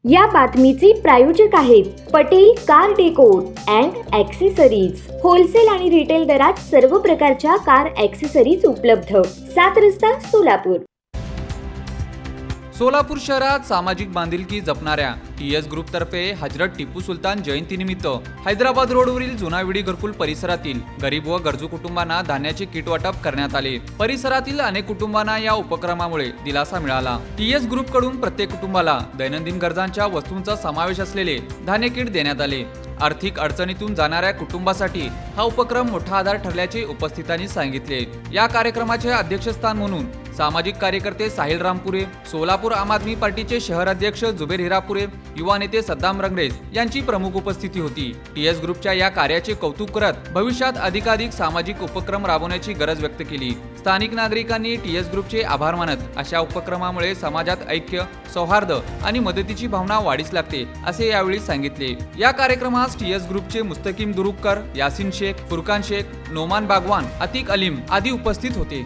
या बातमीचे प्रायोजक आहेत Patel car decor and accessories. Wholesale आणि रिटेल दरात सर्व प्रकारच्या कार ॲक्सेसरीज उपलब्ध। 7 रस्ता सोलापूर। सोलापूर शहरात सामाजिक बांधिलकी जपणाऱ्या टीएस ग्रुपतर्फे हजरत टिपू सुलतान जयंतीनिमित्त हैदराबाद रोडवरील जुना विडी घरकुल परिसरातील गरीब व गरजू कुटुंबांना धान्याचे किट वाटप करण्यात आले। परिसरातील अनेक कुटुंबांना या उपक्रमामुळे दिलासा मिळाला। टीएस ग्रुपकडून प्रत्येक कुटुंबाला दैनंदिन गरजांच्या वस्तूंचा समावेश असलेले धान्य किट देण्यात आले। आर्थिक अडचणीतून जाणाऱ्या कुटुंबासाठी हा उपक्रम मोठा आधार ठरल्याचे उपस्थितांनी सांगितले। या कार्यक्रमाचे अध्यक्षस्थान म्हणून सामाजिक कार्यकर्ते साहिल रामपुरे, सोलापूर आम आदमी पार्टीचे शहर अध्यक्ष जुबेर हिरापुरे, युवा नेते सद्दाम रंगरेज यांची प्रमुख उपस्थिती होती। टीएस ग्रुपच्या या कार्याचे कौतुक करत भविष्यात अधिकाधिक सामाजिक उपक्रम राबवण्याची गरज व्यक्त केली। स्थानिक नागरिकांनी टीएस ग्रुपचे आभार मानत अशा उपक्रमामुळे समाजात ऐक्य, सौहार्द आणि मदतीची भावना वाढीस लागते असे यावेळी सांगितले। या कार्यक्रमास टीएस ग्रुपचे मुस्तकीम दुरुक्कर, यासिन शेख, फुरकान शेख, नोमान बागवान, अतिक अलीम आदी उपस्थित होते।